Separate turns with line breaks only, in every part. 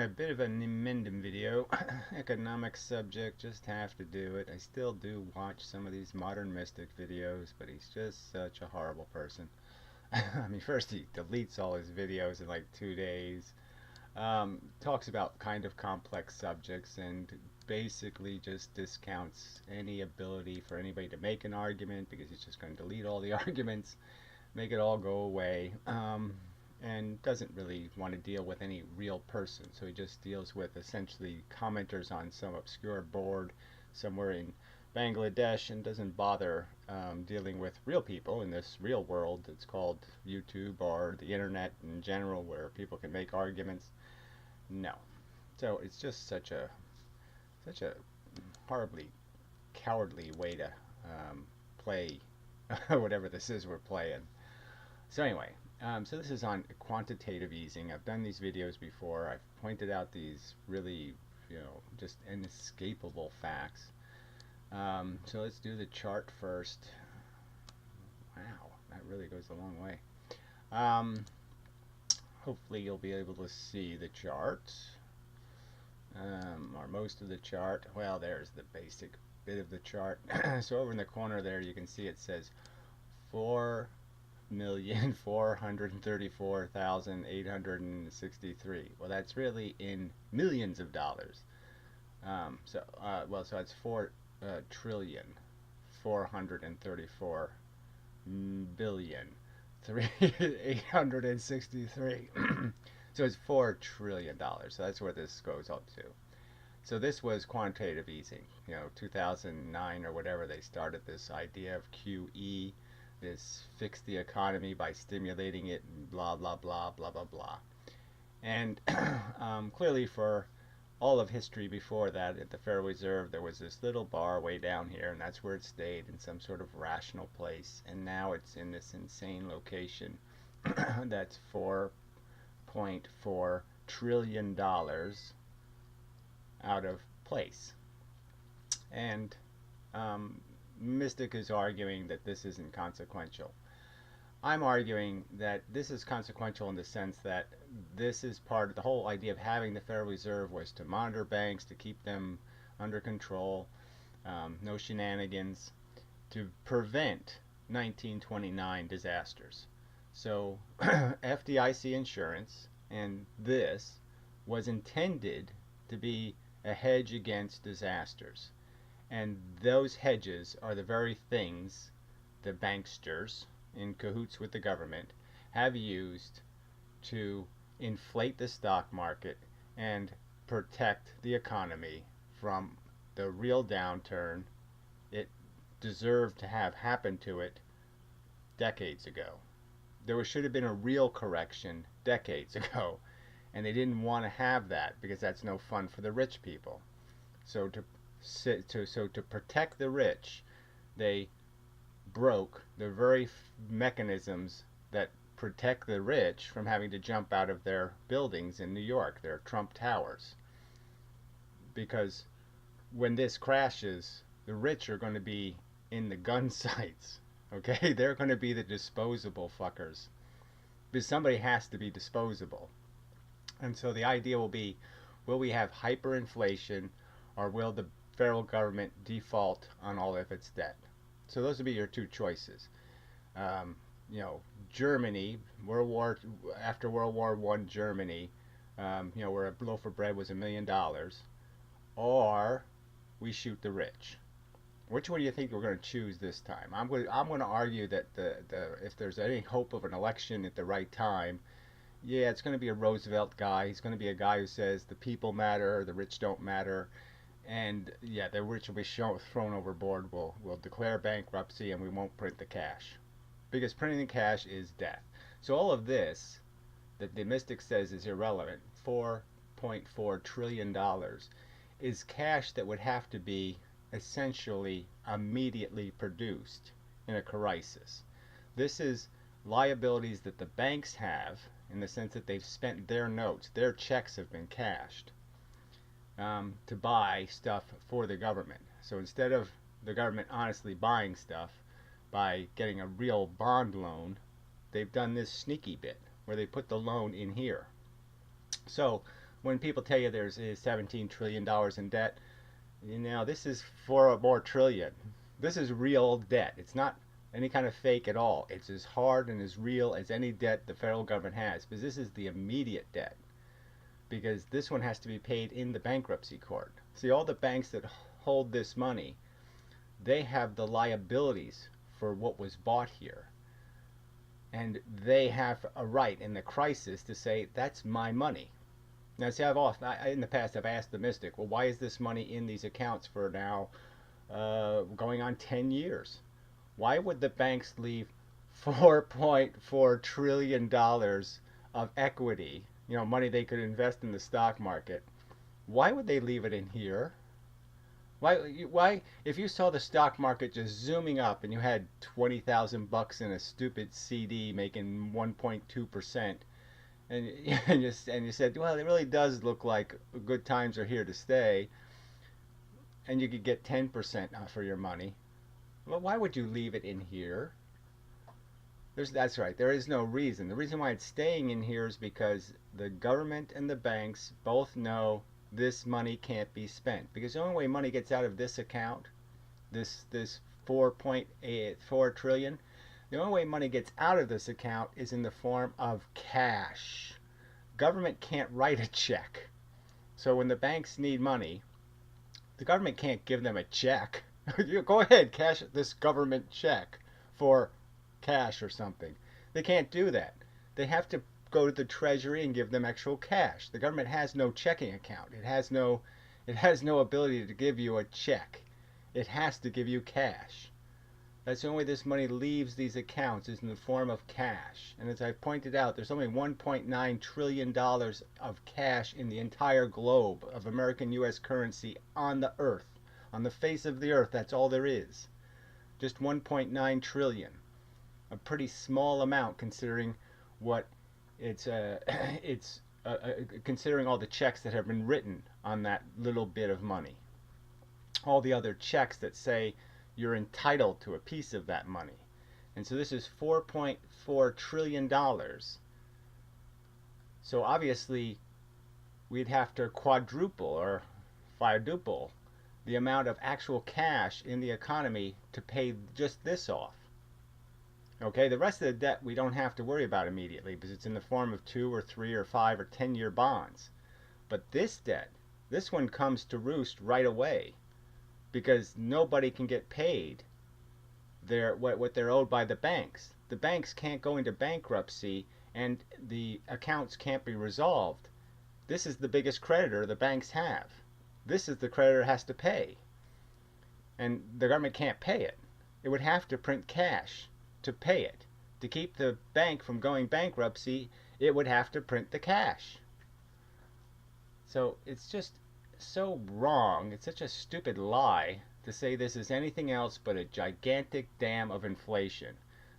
A bit of an amendum video. Economic subject, just have to do it. I still do watch some of these modern mystic videos, but he's just such a horrible person. I mean, first he deletes all his videos in like 2 days. Talks about kind of complex subjects and basically just discounts any ability for anybody to make an argument because he's just going to delete all the arguments, make it all go away. And doesn't really want to deal with any real person. So he just deals with essentially commenters on some obscure board somewhere in Bangladesh and doesn't bother dealing with real people in this real world that's called YouTube or the internet in general where people can make arguments. No. So it's just such a horribly cowardly way to play whatever this is we're playing. So anyway, so this is on quantitative easing. I've done these videos before. I've pointed out these really, just inescapable facts. So let's do the chart first. Wow, that really goes a long way. Hopefully you'll be able to see the chart, or most of the chart. Well, there's the basic bit of the chart. So over in the corner there, you can see it says 4,434,863. Well, that's really in millions of dollars. So that's 4,434,863. So it's $4 trillion. So that's where this goes up to. So this was quantitative easing. 2009 or whatever, they started this idea of QE, this fix the economy by stimulating it, and blah, blah, blah, blah, blah, blah. And clearly for all of history before that, at the Federal Reserve, there was this little bar way down here, and that's where it stayed, in some sort of rational place. And now it's in this insane location that's $4.4 trillion out of place. And Mystic is arguing that this isn't consequential. I'm arguing that this is consequential in the sense that this is part of the whole idea of having the Federal Reserve was to monitor banks, to keep them under control, no shenanigans, to prevent 1929 disasters. So FDIC insurance and this was intended to be a hedge against disasters. And those hedges are the very things the banksters, in cahoots with the government, have used to inflate the stock market and protect the economy from the real downturn it deserved to have happen to it decades ago. There should have been a real correction decades ago, and they didn't want to have that because that's no fun for the rich people. So to protect the rich, they broke the very mechanisms that protect the rich from having to jump out of their buildings in New York, their Trump Towers. Because when this crashes, the rich are going to be in the gun sights. Okay? They're going to be the disposable fuckers. Because somebody has to be disposable. And so the idea will be, will we have hyperinflation, or will the federal government default on all of its debt? So those would be your two choices. Germany, after World War I, Germany, where a loaf of bread was $1 million, or we shoot the rich. Which one do you think we're going to choose this time? I'm going to argue that if there's any hope of an election at the right time, yeah, it's going to be a Roosevelt guy. He's going to be a guy who says the people matter, the rich don't matter. And yeah, the rich will be thrown overboard. We'll declare bankruptcy and we won't print the cash. Because printing the cash is death. So all of this that the Mystic says is irrelevant, $4.4 trillion, is cash that would have to be essentially immediately produced in a crisis. This is liabilities that the banks have in the sense that they've spent their notes, their checks have been cashed to buy stuff for the government. So instead of the government honestly buying stuff by getting a real bond loan, they've done this sneaky bit where they put the loan in here. So when people tell you there's $17 trillion in debt, this is 4 more trillion. This is real debt. It's not any kind of fake at all. It's as hard and as real as any debt the federal government has, because this is the immediate debt. Because this one has to be paid in the bankruptcy court. See, all the banks that hold this money, they have the liabilities for what was bought here. And they have a right in the crisis to say, that's my money. Now, see, in the past I've asked the mystic, well, why is this money in these accounts for now going on 10 years? Why would the banks leave $4.4 trillion of equity, money they could invest in the stock market? Why would they leave it in here? Why, if you saw the stock market just zooming up and you had 20,000 bucks in a stupid CD making 1.2%, and you said, well, it really does look like good times are here to stay, and you could get 10% for your money, well, why would you leave it in here? That's right, there is no reason. The reason why it's staying in here is because the government and the banks both know this money can't be spent, because the only way money gets out of this account, this 4.84 trillion, the only way money gets out of this account is in the form of cash. Government can't write a check. So when the banks need money, the government can't give them a check. You go ahead, cash this government check for cash or something. They can't do that. They have to go to the Treasury and give them actual cash. The government has no checking account. It has no ability to give you a check. It has to give you cash. That's the only way this money leaves these accounts, is in the form of cash. And as I pointed out, there's only $1.9 trillion of cash in the entire globe of American U.S. currency on the earth. On the face of the earth, that's all there is. Just 1.9 trillion. A pretty small amount considering what considering all the checks that have been written on that little bit of money. All the other checks that say you're entitled to a piece of that money. And so this is $4.4 trillion. So obviously we'd have to quadruple or quadruple the amount of actual cash in the economy to pay just this off. Okay, the rest of the debt we don't have to worry about immediately because it's in the form of 2 or 3 or 5 or 10-year bonds. But this debt, this one comes to roost right away because nobody can get paid what they're owed by the banks. The banks can't go into bankruptcy and the accounts can't be resolved. This is the biggest creditor the banks have. This is the creditor has to pay. And the government can't pay it. It would have to print cash to pay it. To keep the bank from going bankruptcy, it would have to print the cash. So it's just so wrong. It's such a stupid lie to say this is anything else but a gigantic dam of inflation.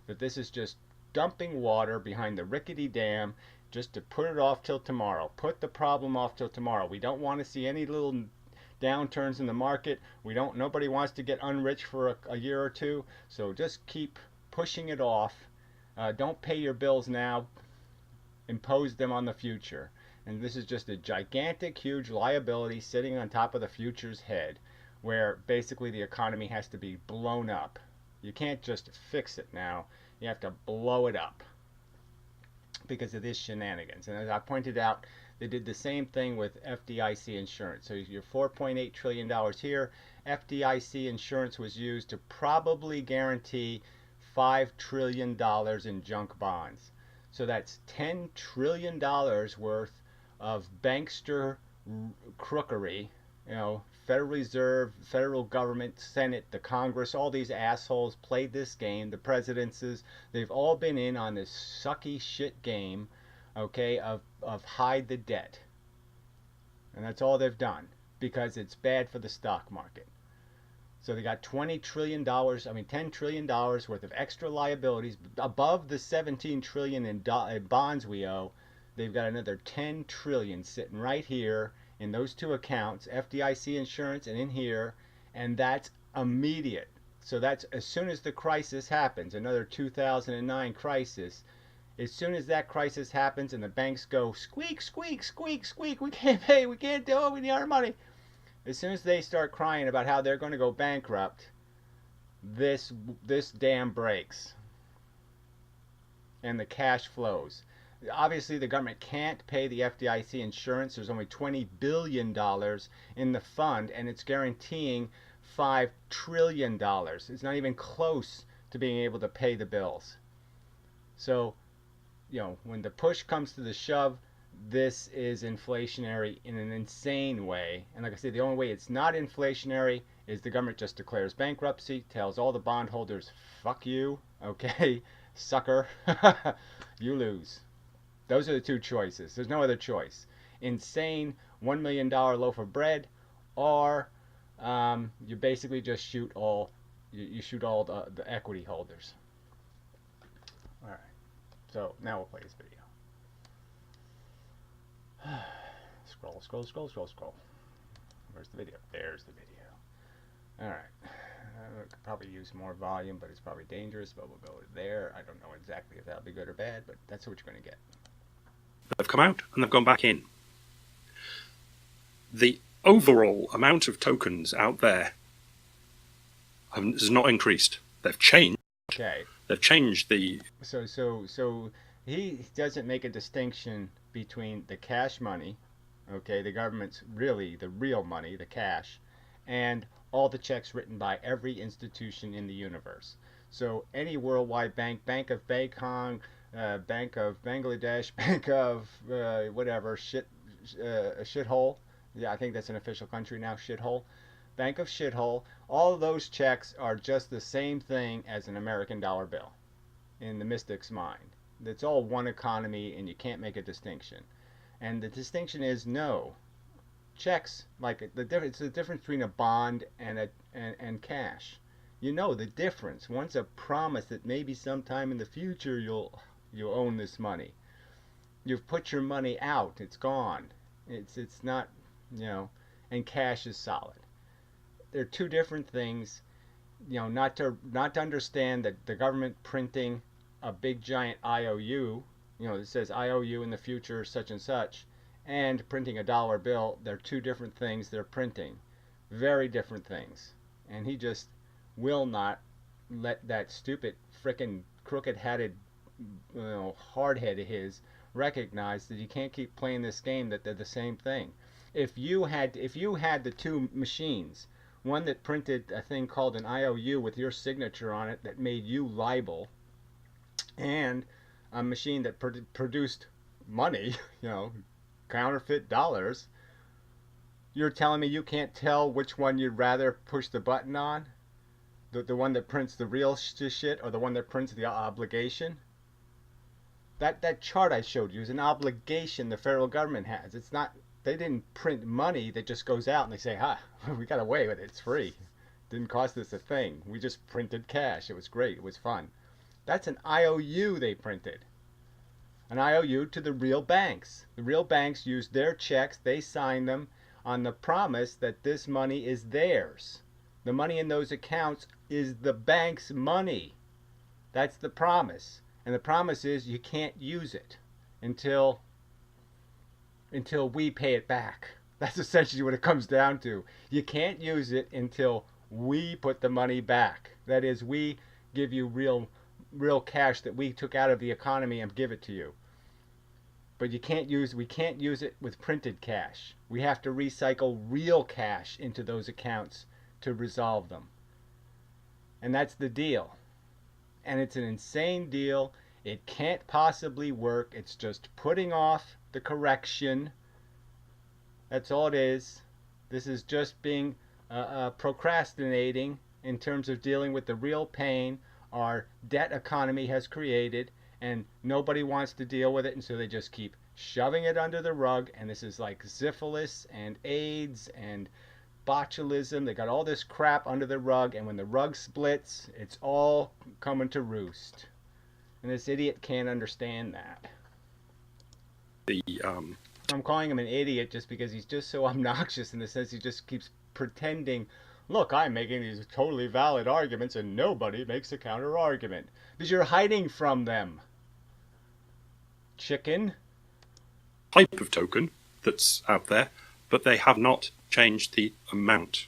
That this is just dumping water behind the rickety dam just to put it off till tomorrow. Put the problem off till tomorrow. We don't want to see any little downturns in the market. Nobody wants to get unrich for a year or two. So just keep pushing it off. Don't pay your bills now. Impose them on the future. And this is just a gigantic, huge liability sitting on top of the future's head, where basically the economy has to be blown up. You can't just fix it now. You have to blow it up because of this shenanigans. And as I pointed out, they did the same thing with FDIC insurance. So your $4.8 trillion here, FDIC insurance was used to probably guarantee $5 trillion in junk bonds. So that's $10 trillion worth of bankster crookery. Federal Reserve, federal government, Senate, the Congress, all these assholes played this game. The presidencies, they've all been in on this sucky shit game, okay, of hide the debt. And that's all they've done because it's bad for the stock market. So they got $10 trillion worth of extra liabilities above the $17 trillion in bonds we owe. They've got another $10 trillion sitting right here in those two accounts, FDIC insurance and in here, and that's immediate. So that's as soon as the crisis happens, another 2009 crisis, As soon as that crisis happens and the banks go squeak, squeak, squeak, squeak, we can't pay, we can't do it, we need our money. As soon as they start crying about how they're going to go bankrupt, this dam breaks and the cash flows. Obviously, the government can't pay the FDIC insurance. There's only $20 billion in the fund, and it's guaranteeing $5 trillion. It's not even close to being able to pay the bills. So, when the push comes to the shove, this is inflationary in an insane way. And like I said, the only way it's not inflationary is the government just declares bankruptcy, tells all the bondholders, fuck you, okay, sucker, you lose. Those are the two choices. There's no other choice. Insane $1 million loaf of bread, or you basically just shoot all the equity holders. All right. So now we'll play this video. Scroll, scroll, scroll, scroll, scroll. Where's the video? There's the video. All right. I could probably use more volume, but it's probably dangerous. But we'll go there. I don't know exactly if that'll be good or bad, but that's what you're going to get.
They've come out and they've gone back in. The overall amount of tokens out there has not increased. They've changed.
Okay.
They've changed the...
So he doesn't make a distinction between the cash money, okay, the government's really the real money, the cash, and all the checks written by every institution in the universe. So any worldwide bank, Bank of Bangkok, Bank of Bangladesh, Bank of whatever, shithole. Yeah, I think that's an official country now, shithole. Bank of shithole. All of those checks are just the same thing as an American dollar bill in the mystic's mind. It's all one economy and you can't make a distinction. And the distinction is no. Checks, like it's the difference between a bond and cash. You know the difference. One's a promise that maybe sometime in the future you'll own this money. You've put your money out. It's gone. It's not, and cash is solid. They're two different things. Not to understand that the government printing a big giant IOU, that says IOU in the future such and such, and printing a dollar bill, they're two different things they're printing. Very different things. And he just will not let that stupid frickin' crooked-hatted hardhead of his recognize that you can't keep playing this game, that they're the same thing. If you had the two machines, one that printed a thing called an IOU with your signature on it that made you liable, and a machine that produced money, counterfeit dollars, you're telling me you can't tell which one you'd rather push the button on? The one that prints the real shit or the one that prints the obligation? That chart I showed you is an obligation the federal government has. It's not, they didn't print money that just goes out and they say, we got away with it, it's free. Didn't cost us a thing. We just printed cash. It was great. It was fun. That's an IOU they printed. An IOU to the real banks. The real banks used their checks. They signed them on the promise that this money is theirs. The money in those accounts is the bank's money. That's the promise. And the promise is you can't use it until we pay it back. That's essentially what it comes down to. You can't use it until we put the money back. That is, we give you real cash that we took out of the economy and give it to you. But we can't use it with printed cash. We have to recycle real cash into those accounts to resolve them. And that's the deal. And it's an insane deal. It can't possibly work. It's just putting off the correction. That's all it is. This is just being procrastinating in terms of dealing with the real pain our debt economy has created, and nobody wants to deal with it, and so they just keep shoving it under the rug. And this is like syphilis and AIDS and botulism. They got all this crap under the rug, and when the rug splits, it's all coming to roost. And this idiot can't understand that. I'm calling him an idiot just because he's just so obnoxious in the sense he just keeps pretending, look, I'm making these totally valid arguments and nobody makes a counter argument. Because you're hiding from them. chicken.
Type of token that's out there, but they have not changed the amount.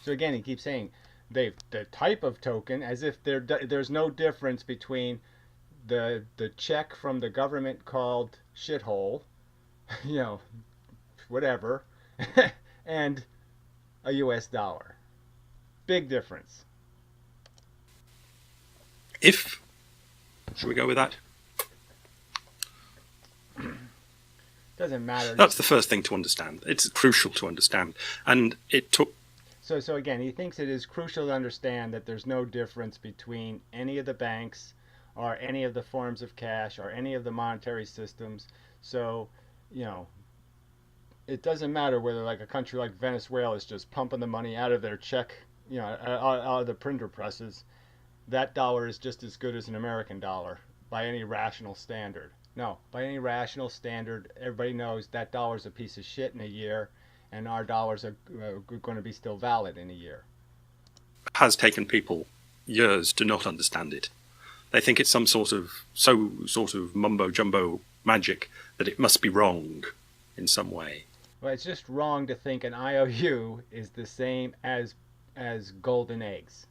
So again, he keeps saying the type of token, as if there's no difference between the check from the government called shithole, you know, whatever, and a U.S. dollar. Big difference.
If, should we go with that?
Doesn't matter.
That's the first thing to understand. It's crucial to understand. And it took.
So again, he thinks it is crucial to understand that there's no difference between any of the banks or any of the forms of cash or any of the monetary systems. So, you know, it doesn't matter whether like a country like Venezuela is just pumping the money out of their check, out of the printer presses. That dollar is just as good as an American dollar by any rational standard. No, by any rational standard, everybody knows that dollar's a piece of shit in a year, and our dollars are going to be still valid in a year.
Has taken people years to not understand it. They think it's some sort of mumbo jumbo magic that it must be wrong in some way.
Well, it's just wrong to think an IOU is the same as golden eggs.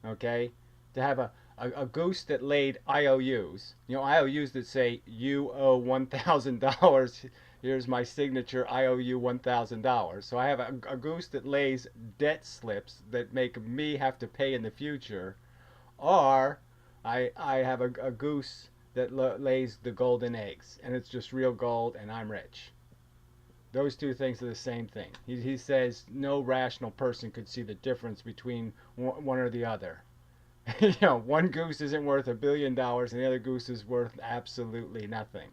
Okay, to have a goose that laid IOUs, IOUs that say you owe $1,000. Here's my signature. I owe you $1,000. So I have a goose that lays debt slips that make me have to pay in the future, or I have a goose that lays the golden eggs, and it's just real gold, and I'm rich. Those two things are the same thing. He says no rational person could see the difference between one or the other. One goose isn't worth $1 billion, and the other goose is worth absolutely nothing.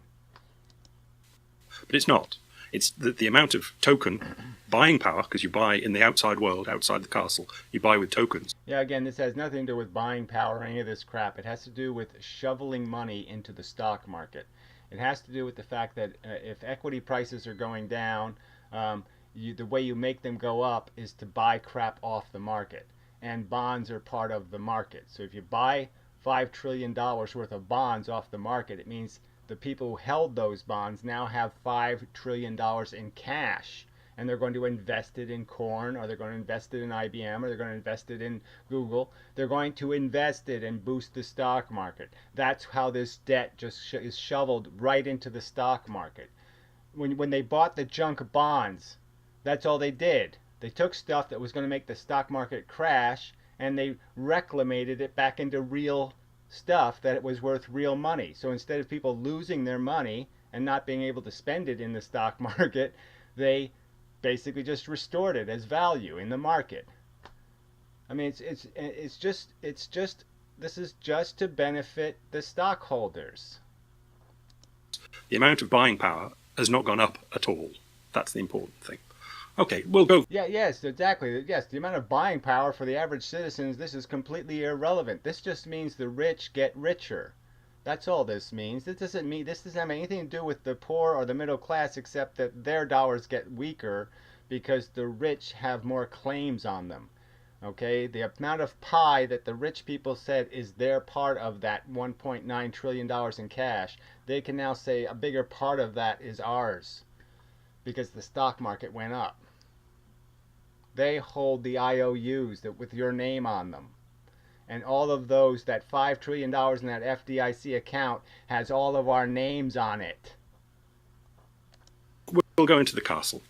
But it's not. It's the amount of token buying power, because you buy in the outside world, outside the castle, you buy with tokens.
Yeah, again, this has nothing to do with buying power or any of this crap. It has to do with shoveling money into the stock market. It has to do with the fact that if equity prices are going down, the way you make them go up is to buy crap off the market. And bonds are part of the market. So if you buy $5 trillion worth of bonds off the market, it means the people who held those bonds now have $5 trillion in cash, and they're going to invest it in corn, or they're going to invest it in IBM, or they're going to invest it in Google. They're going to invest it and boost the stock market. That's how this debt just is shoveled right into the stock market. When they bought the junk bonds, that's all they did. They took stuff that was going to make the stock market crash, and they reclamated it back into real stuff that it was worth real money. So instead of people losing their money and not being able to spend it in the stock market, they basically just restored it as value in the market. I mean, it's just this is just to benefit the stockholders.
The amount of buying power has not gone up at all. That's the important thing. Okay, we'll go.
Yeah, yes, exactly. Yes, the amount of buying power for the average citizens, this is completely irrelevant. This just means the rich get richer. That's all this means. This doesn't have anything to do with the poor or the middle class, except that their dollars get weaker because the rich have more claims on them. Okay, the amount of pie that the rich people said is their part of that $1.9 trillion in cash, they can now say a bigger part of that is ours because the stock market went up. They hold the IOUs that with your name on them. And all of those, that $5 trillion in that FDIC account has all of our names on it.
We'll go into the castle.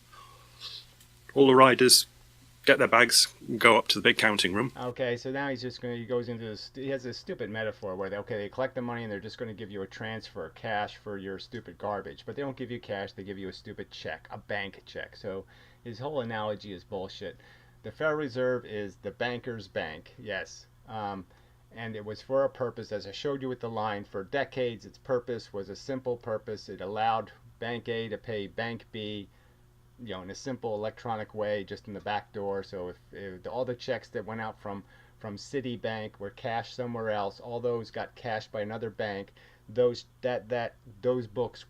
All the riders get their bags, go up to the big counting room.
Okay, so now he goes into this, he has this stupid metaphor where they collect the money and they're just going to give you a transfer, cash for your stupid garbage. But they don't give you cash, they give you a stupid check, a bank check. So his whole analogy is bullshit. The Federal Reserve is the banker's bank, yes. And it was for a purpose, as I showed you with the line. For decades, its purpose was a simple purpose. It allowed Bank A to pay Bank B, in a simple electronic way, just in the back door. So if all the checks that went out from Citibank were cashed somewhere else, all those got cashed by another bank. Those books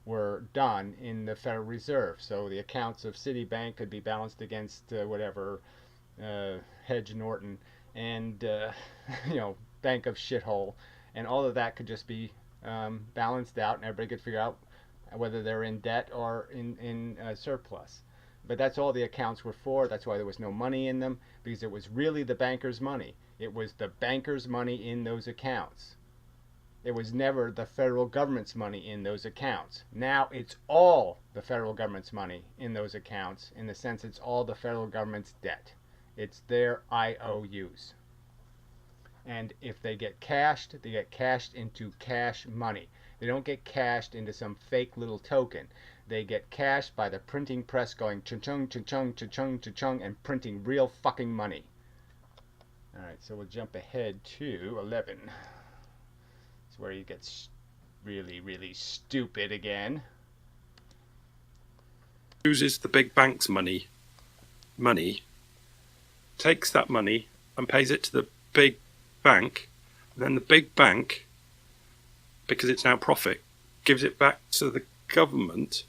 were done in the Federal Reserve. So the accounts of Citibank could be balanced against whatever Hedge Norton and Bank of Shithole, and all of that could just be balanced out, and everybody could figure out whether they're in debt or in surplus. But that's all the accounts were for. That's why there was no money in them, because it was really the bankers' money. It was the bankers' money in those accounts. It was never the federal government's money in those accounts. Now it's all the federal government's money in those accounts, in the sense it's all the federal government's debt. It's their IOUs. And if they get cashed into cash money. They don't get cashed into some fake little token. They get cashed by the printing press going chung-chung, chung-chung, chung-chung, chung-chung, and printing real fucking money. All right, so we'll jump ahead to 11. It's where he gets really, really stupid again.
Uses the big bank's money, takes that money and pays it to the big bank. And then the big bank, because it's now profit, gives it back to the government,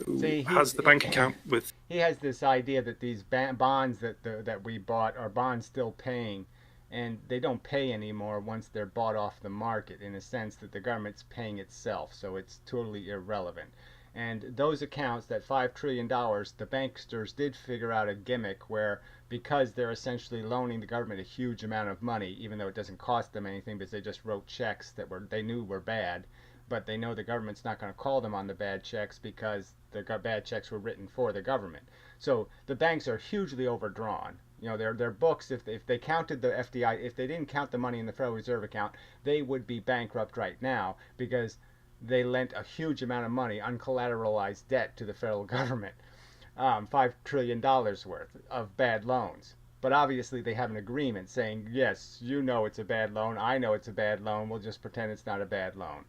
who has the bank account with.
He has this idea that these bonds that we bought are bonds still paying, and they don't pay anymore once they're bought off the market, in a sense that the government's paying itself, so it's totally irrelevant. And those accounts, that $5 trillion, the banksters did figure out a gimmick where, because they're essentially loaning the government a huge amount of money, even though it doesn't cost them anything because they just wrote checks that they knew were bad, but they know the government's not going to call them on the bad checks because the bad checks were written for the government. So the banks are hugely overdrawn. You know, their books, if they counted the FDI, if they didn't count the money in the Federal Reserve account, they would be bankrupt right now, because they lent a huge amount of money, uncollateralized debt, to the federal government. $5 trillion worth of bad loans. But obviously they have an agreement saying, yes, you know it's a bad loan, I know it's a bad loan, we'll just pretend it's not a bad loan.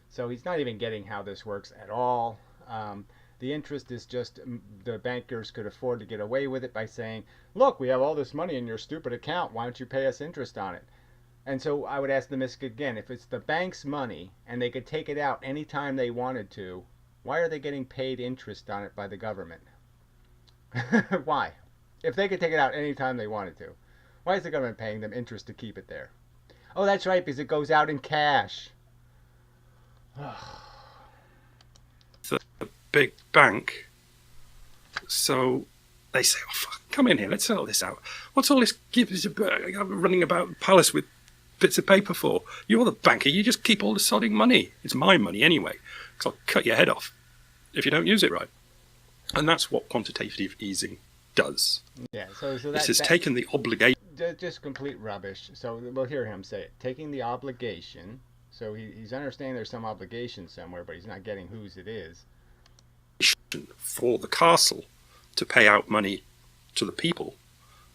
So he's not even getting how this works at all. The interest is just, the bankers could afford to get away with it by saying, look, we have all this money in your stupid account, why don't you pay us interest on it? And so I would ask the MISC again, if it's the bank's money and they could take it out anytime they wanted to, why are they getting paid interest on it by the government? Why? If they could take it out anytime they wanted to, why is the government paying them interest to keep it there? Oh, that's right, because it goes out in cash.
The big bank. So they say, oh, fuck, come in here, let's sell this out. What's all this running about the palace with bits of paper for? You're the banker, you just keep all the sodding money. It's my money anyway, because I'll cut your head off if you don't use it right. And that's what quantitative easing does.
Yeah, so
this has taken the obligation.
Just complete rubbish. So we'll hear him say it. Taking the obligation. So he's understanding there's some obligation somewhere, but he's not getting whose it is.
For the castle to pay out money to the people,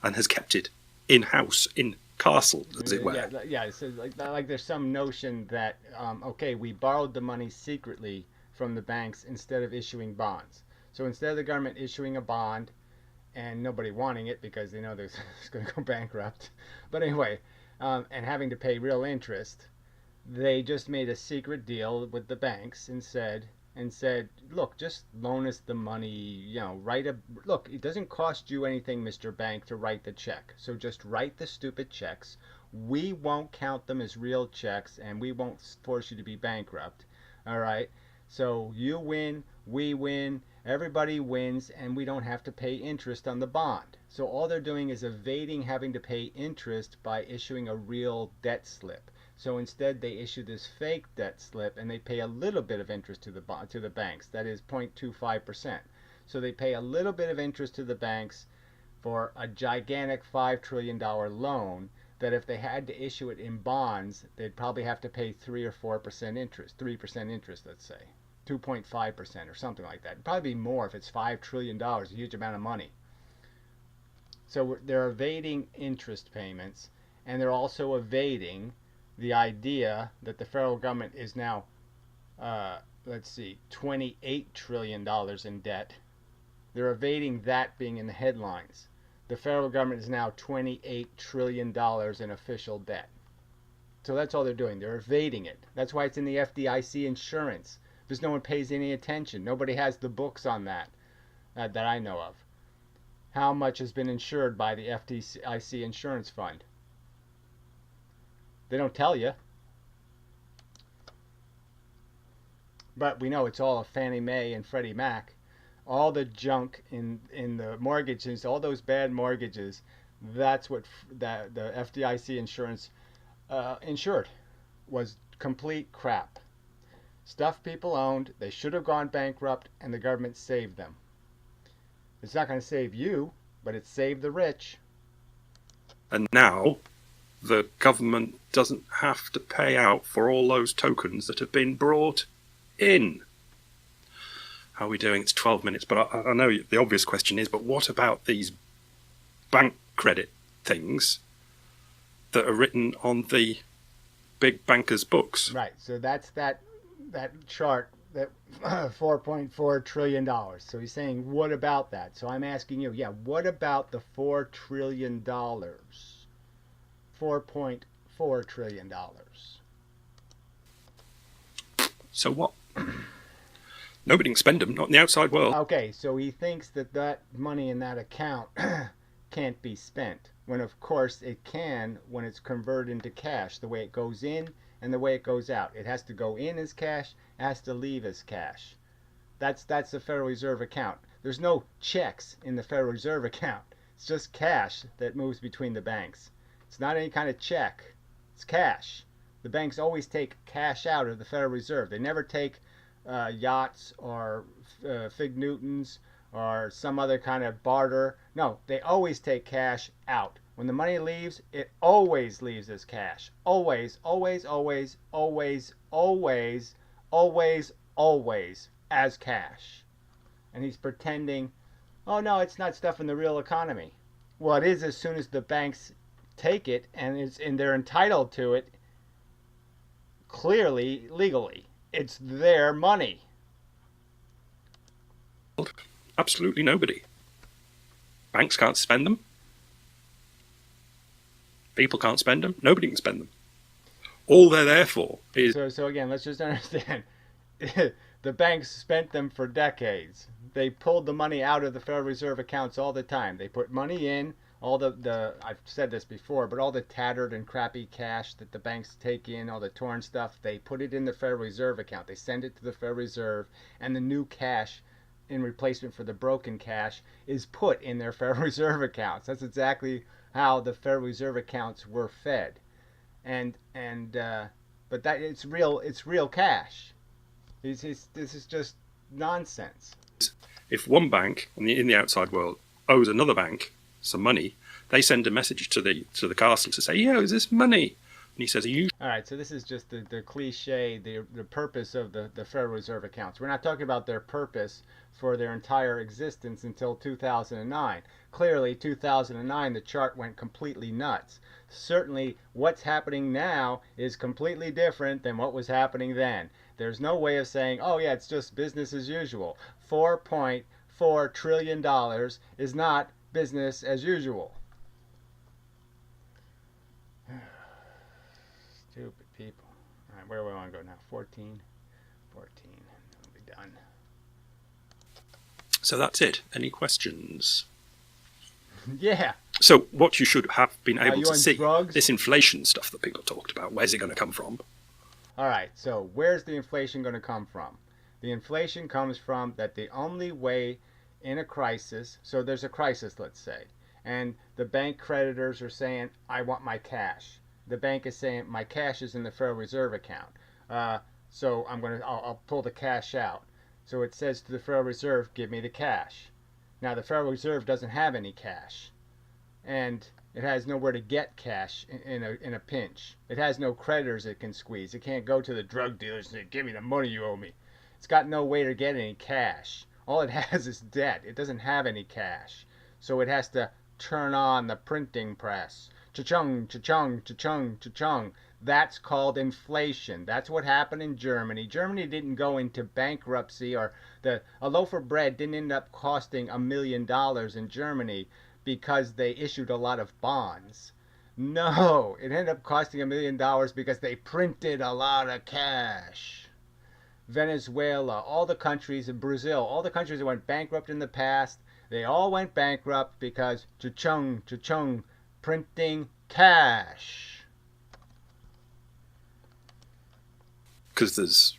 and has kept it in-house, in castle, as it were.
Yeah. So like there's some notion that, okay, we borrowed the money secretly from the banks instead of issuing bonds. So instead of the government issuing a bond and nobody wanting it because they know it's going to go bankrupt, but anyway, and having to pay real interest, they just made a secret deal with the banks and said, look, just loan us the money, you know, look, it doesn't cost you anything, Mr. Bank, to write the check. So just write the stupid checks. We won't count them as real checks, and we won't force you to be bankrupt. All right? So you win, we win, everybody wins, and we don't have to pay interest on the bond. So all they're doing is evading having to pay interest by issuing a real debt slip. So instead, they issue this fake debt slip, and they pay a little bit of interest to the banks. That is 0.25%. So they pay a little bit of interest to the banks for a gigantic $5 trillion loan that if they had to issue it in bonds, they'd probably have to pay 3 or 4% interest, 3% interest, let's say, 2.5% or something like that. It'd probably be more if it's $5 trillion, a huge amount of money. So they're evading interest payments, and they're also evading the idea that the federal government is now, $28 trillion in debt. They're evading that being in the headlines. The federal government is now $28 trillion in official debt. So that's all they're doing. They're evading it. That's why it's in the FDIC insurance. Because no one pays any attention. Nobody has the books on that I know of. How much has been insured by the FDIC insurance fund? They don't tell you. But we know it's all a Fannie Mae and Freddie Mac. All the junk in the mortgages, all those bad mortgages, that's what that the FDIC insurance insured was complete crap. Stuff people owned, they should have gone bankrupt, and the government saved them. It's not going to save you, but it saved the rich.
And now the government doesn't have to pay out for all those tokens that have been brought in. How are we doing? It's 12 minutes, but I know the obvious question is, but what about these bank credit things that are written on the big bankers' books?
Right. So that's that chart that $4.4 trillion. So he's saying, what about that? So I'm asking you, yeah, what about the $4 trillion? $4.4 trillion.
So what? Nobody can spend them, not in the outside world.
Okay, so he thinks that that money in that account can't be spent, when of course it can when it's converted into cash, the way it goes in and the way it goes out. It has to go in as cash, it has to leave as cash. That's the Federal Reserve account. There's no checks in the Federal Reserve account. It's just cash that moves between the banks. It's not any kind of check. It's cash. The banks always take cash out of the Federal Reserve. They never take yachts or fig Newtons or some other kind of barter. No, they always take cash out. When the money leaves, it always leaves as cash. Always, always, always, always, always, always, always as cash. And he's pretending, oh no, it's not stuff in the real economy. Well, it is as soon as the banks take it and they're entitled to it clearly, legally. It's their money.
Absolutely nobody. Banks can't spend them. People can't spend them. Nobody can spend them. All they're there for is...
So again, let's just understand. The banks spent them for decades. They pulled the money out of the Federal Reserve accounts all the time. They put money in, all the I've said this before, but all the tattered and crappy cash that the banks take in, all the torn stuff, they put it in the Federal Reserve account. They send it to the Federal Reserve, and the new cash in replacement for the broken cash is put in their Federal Reserve accounts. That's exactly how the Federal Reserve accounts were fed. But that it's real cash. This is just nonsense.
If one bank in the outside world owes another bank some money, they send a message to the castle to say, "Yo, is this money?" And he says, "Are you?"
All right, so this is just the cliche, the purpose of the Federal Reserve accounts. We're not talking about their purpose for their entire existence until 2009. Clearly, 2009, the chart went completely nuts. Certainly, what's happening now is completely different than what was happening then. There's no way of saying, oh yeah, it's just business as usual. $4.4 trillion is not business as usual. Stupid people. All right, where do we want to go now? 14. We'll be done.
So that's it. Any questions?
Yeah.
So what you should have been able
you
to
on
see,
drugs?
this inflation stuff that people talked about, where's it going to come from?
All right, so where's the inflation going to come from? The inflation comes from that the only way in a crisis, so there's a crisis, let's say, and the bank creditors are saying, I want my cash. The bank is saying, my cash is in the Federal Reserve account. So I'll pull the cash out. So it says to the Federal Reserve, give me the cash. Now the Federal Reserve doesn't have any cash, and it has nowhere to get cash in a pinch. It has no creditors it can squeeze. It can't go to the drug dealers and say, give me the money you owe me. It's got no way to get any cash. All it has is debt. It doesn't have any cash. So it has to turn on the printing press. Cha-chung, cha-chung, cha-chung, cha-chung. That's called inflation. That's what happened in Germany. Germany didn't go into bankruptcy, or a loaf of bread didn't end up costing $1 million in Germany because they issued a lot of bonds. No, it ended up costing $1 million because they printed a lot of cash. Venezuela, all the countries in Brazil, all the countries that went bankrupt in the past, they all went bankrupt because cha-chung, cha-chung, printing cash.
Because there's,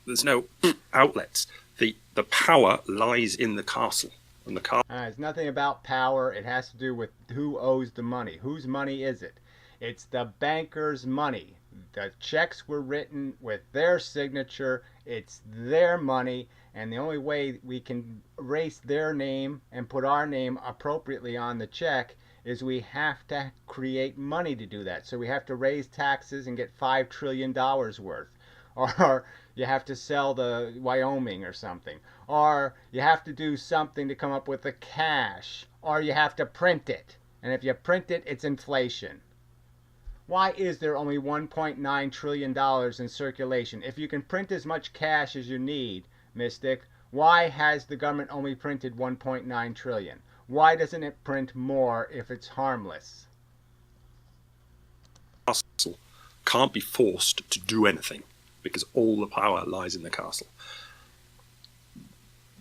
There's no outlets. The power lies in the castle, and the castle.
It's nothing about power. It has to do with who owes the money. Whose money is it? It's the banker's money. The checks were written with their signature. It's their money. And the only way we can erase their name and put our name appropriately on the check is we have to create money to do that. So we have to raise taxes and get $5 trillion worth. Or you have to sell the Wyoming or something. Or you have to do something to come up with the cash. Or you have to print it. And if you print it, it's inflation. Why is there only $1.9 trillion in circulation? If you can print as much cash as you need, Mystic, why has the government only printed 1.9 trillion? Why doesn't it print more if it's harmless?
Castle can't be forced to do anything because all the power lies in the castle.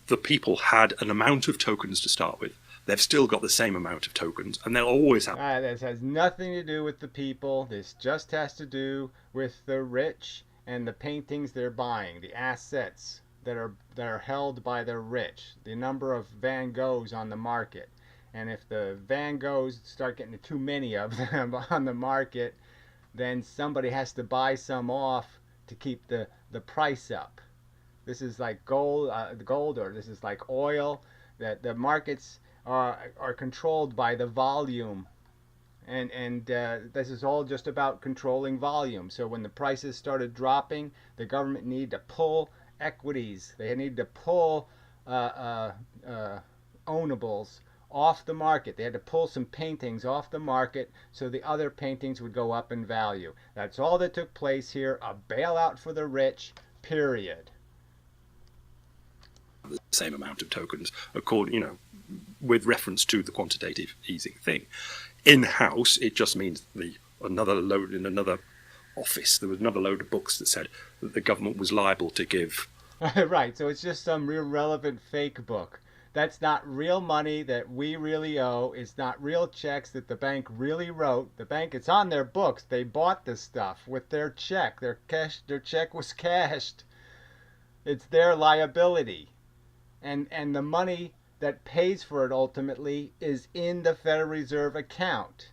The people had an amount of tokens to start with. They've still got the same amount of tokens, and they'll always have.
This has nothing to do with the people. This just has to do with the rich and the paintings they're buying, the assets that are held by the rich, the number of Van Goghs on the market. And if the Van Goghs start getting too many of them on the market, then somebody has to buy some off to keep the price up. This is like gold, or this is like oil. That the markets are controlled by the volume, and this is all just about controlling volume. So when the prices started dropping, the government needed to pull equities. They needed to pull ownables off the market. They had to pull some paintings off the market so the other paintings would go up in value. That's all that took place here. A bailout for the rich, period.
The same amount of tokens, according, with reference to the quantitative easing thing. In-house, it just means another load in another office. There was another load of books that said that the government was liable to give.
Right, so it's just some irrelevant fake book. That's not real money that we really owe. It's not real checks that the bank really wrote. The bank, it's on their books. They bought this stuff with their check. Their check was cashed. It's their liability. And the money that pays for it ultimately is in the Federal Reserve account.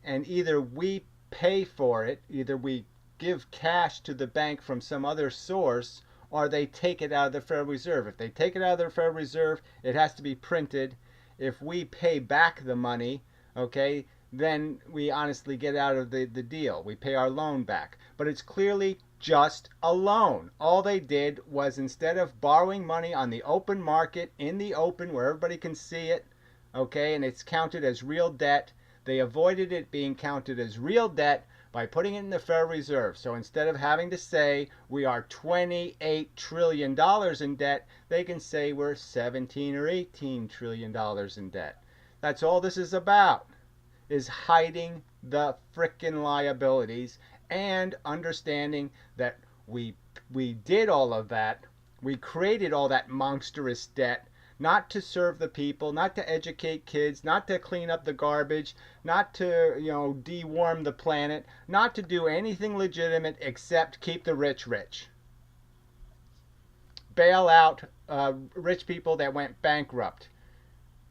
And either we pay for it, either we give cash to the bank from some other source, or they take it out of the Federal Reserve. If they take it out of the Federal Reserve, it has to be printed. If we pay back the money, okay, then we honestly get out of the deal. We pay our loan back. But it's clearly just a loan. All they did was, instead of borrowing money on the open market, in the open where everybody can see it, okay, and it's counted as real debt, they avoided it being counted as real debt by putting it in the Federal Reserve. So instead of having to say we are $28 trillion in debt, they can say we're $17 or $18 trillion in debt. That's all this is about, is hiding the frickin' liabilities and understanding that we did all of that. We created all that monstrous debt, not to serve the people, not to educate kids, not to clean up the garbage, not to, dewarm the planet, not to do anything legitimate except keep the rich rich. Bail out rich people that went bankrupt.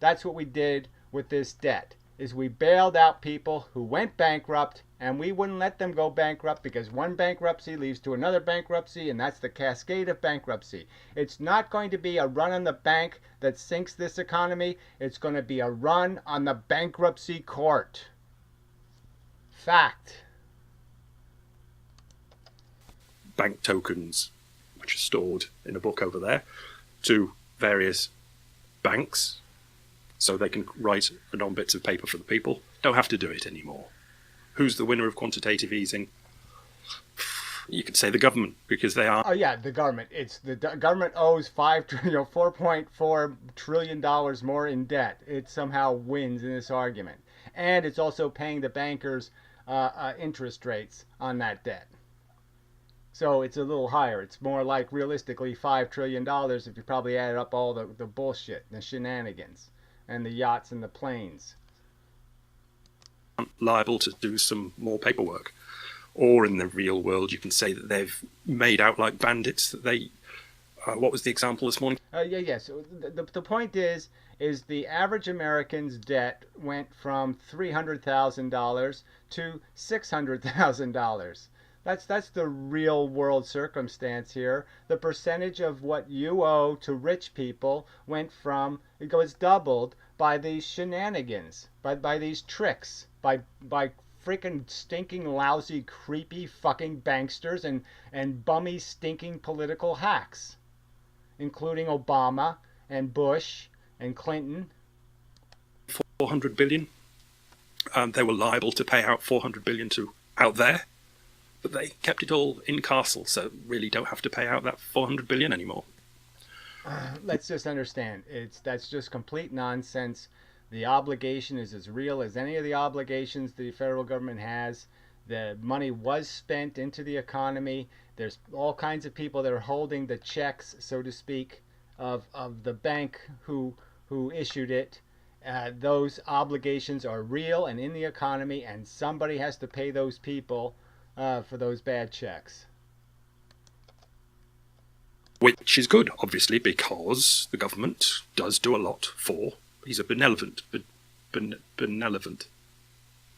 That's what we did with this debt, is we bailed out people who went bankrupt, and we wouldn't let them go bankrupt because one bankruptcy leads to another bankruptcy, and that's the cascade of bankruptcy. It's not going to be a run on the bank that sinks this economy. It's going to be a run on the bankruptcy court. Fact.
Bank tokens, which are stored in a book over there, to various banks, so they can write on bits of paper for the people. Don't have to do it anymore. Who's the winner of quantitative easing? You could say the government, because they are.
Oh yeah, the government. It's the government owes $4.4 trillion more in debt. It somehow wins in this argument, and it's also paying the bankers interest rates on that debt. So it's a little higher. It's more like realistically $5 trillion if you probably added up all the bullshit, the shenanigans, and the yachts and the planes.
Liable to do some more paperwork. or in the real world, you can say that they've made out like bandits. That they, what was the example this morning?
Yeah. So the point is the average American's debt went from $300,000 to $600,000. That's the real world circumstance here. The percentage of what you owe to rich people went from, it was doubled by these shenanigans, by these tricks, by freaking stinking lousy creepy fucking banksters and bummy stinking political hacks, including Obama and Bush and Clinton.
400 billion. They were liable to pay out 400 billion to out there, but they kept it all in castle, so really don't have to pay out that 400 billion anymore.
Let's just understand, that's just complete nonsense. The obligation is as real as any of the obligations the federal government has. The money was spent into the economy. There's all kinds of people that are holding the checks, so to speak, of the bank who issued it. Those obligations are real and in the economy, and somebody has to pay those people for those bad checks.
Which is good, obviously, because the government does do a lot for. He's a benevolent,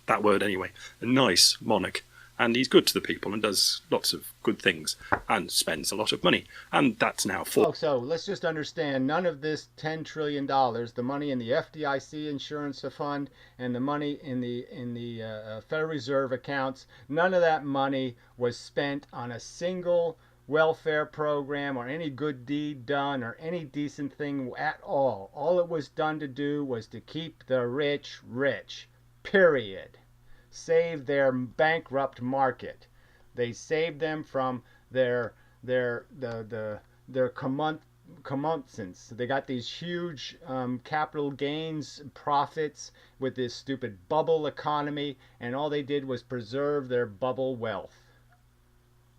that word anyway, a nice monarch. And he's good to the people and does lots of good things and spends a lot of money. And that's now for.
Oh, so let's just understand, none of this $10 trillion, the money in the FDIC insurance fund and the money in the Federal Reserve accounts, none of that money was spent on a single welfare program or any good deed done or any decent thing at all. All it was done to do was to keep the rich rich. Period. Save their bankrupt market. They saved them from their comeuncance. They got these huge capital gains profits with this stupid bubble economy, and all they did was preserve their bubble wealth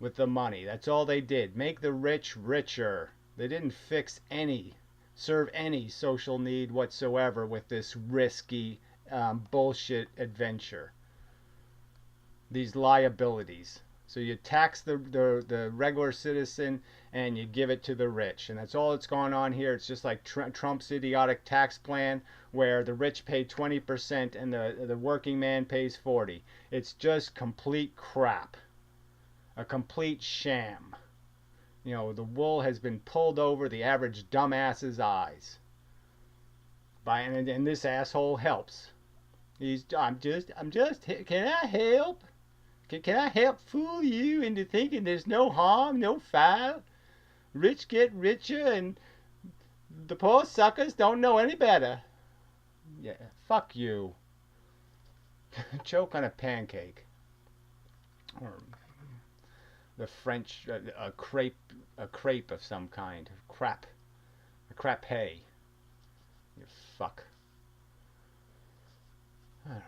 with the money. That's all they did. Make the rich richer. They didn't serve any social need whatsoever with this risky bullshit adventure. These liabilities. So you tax the regular citizen and you give it to the rich. And that's all that's going on here. It's just like Trump's idiotic tax plan where the rich pay 20% and the working man pays 40%. It's just complete crap. A complete sham. You know, the wool has been pulled over the average dumbass's eyes. And this asshole helps. I'm just, can I help? Can I help fool you into thinking there's no harm, no foul? Rich get richer and the poor suckers don't know any better. Yeah, fuck you. Choke on a pancake. Or the French, a crepe of some kind. A crapé. You fuck. All right.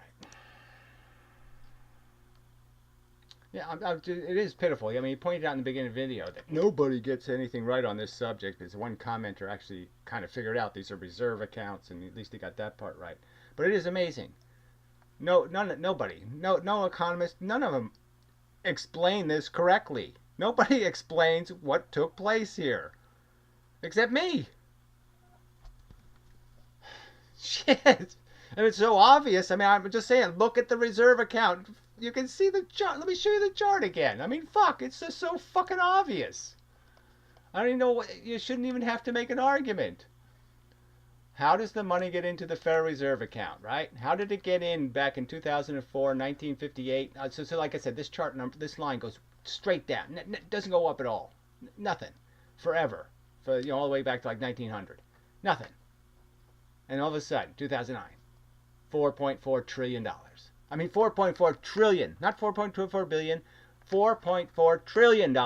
Yeah, it is pitiful. I mean, he pointed out in the beginning of the video that nobody gets anything right on this subject. There's one commenter actually kind of figured out these are reserve accounts, and at least he got that part right. But it is amazing. Nobody, no economist, none of them explain this correctly. Nobody explains what took place here, except me. Shit. And it's so obvious. I mean, I'm just saying, look at the reserve account. You can see the chart. Let me show you the chart again. I mean, fuck, it's just so fucking obvious. I don't even know. You shouldn't even have to make an argument. How does the money get into the Federal Reserve account, right? How did it get in back in 2004, 1958? So like I said, this chart number, this line goes straight down. Doesn't go up at all. Nothing. Forever. For, all the way back to like 1900. Nothing. And all of a sudden, 2009, $4.4 trillion. I mean, 4.4 trillion, not 4.24 billion, $4.4 trillion.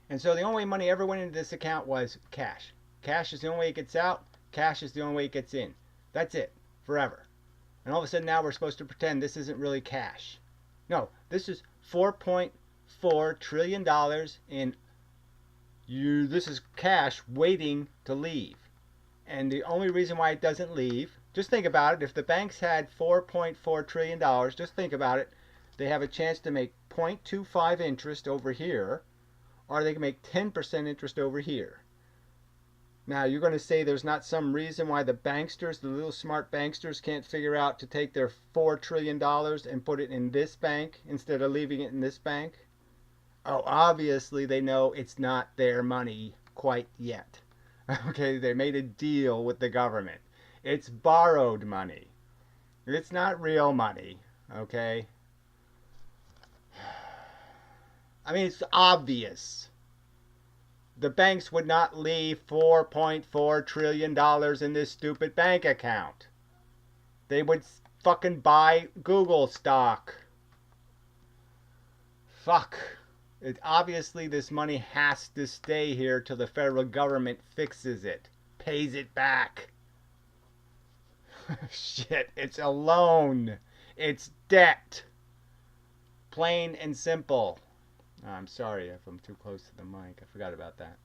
And so the only way money ever went into this account was cash. Cash is the only way it gets out. Cash is the only way it gets in. That's it. Forever. And all of a sudden now we're supposed to pretend this isn't really cash. No, this is $4.4 trillion in this is cash waiting to leave. And the only reason why it doesn't leave, just think about it. If the banks had $4.4 trillion, just think about it. They have a chance to make 0.25 interest over here, or they can make 10% interest over here. Now, you're going to say there's not some reason why the banksters, the little smart banksters, can't figure out to take their $4 trillion and put it in this bank instead of leaving it in this bank? Oh, obviously they know it's not their money quite yet. Okay, they made a deal with the government. It's borrowed money. It's not real money. Okay? I mean, it's obvious. The banks would not leave $4.4 trillion in this stupid bank account. They would fucking buy Google stock. Fuck. Obviously, this money has to stay here till the federal government fixes it, pays it back. Shit, it's a loan. It's debt. Plain and simple. I'm sorry if I'm too close to the mic. I forgot about that.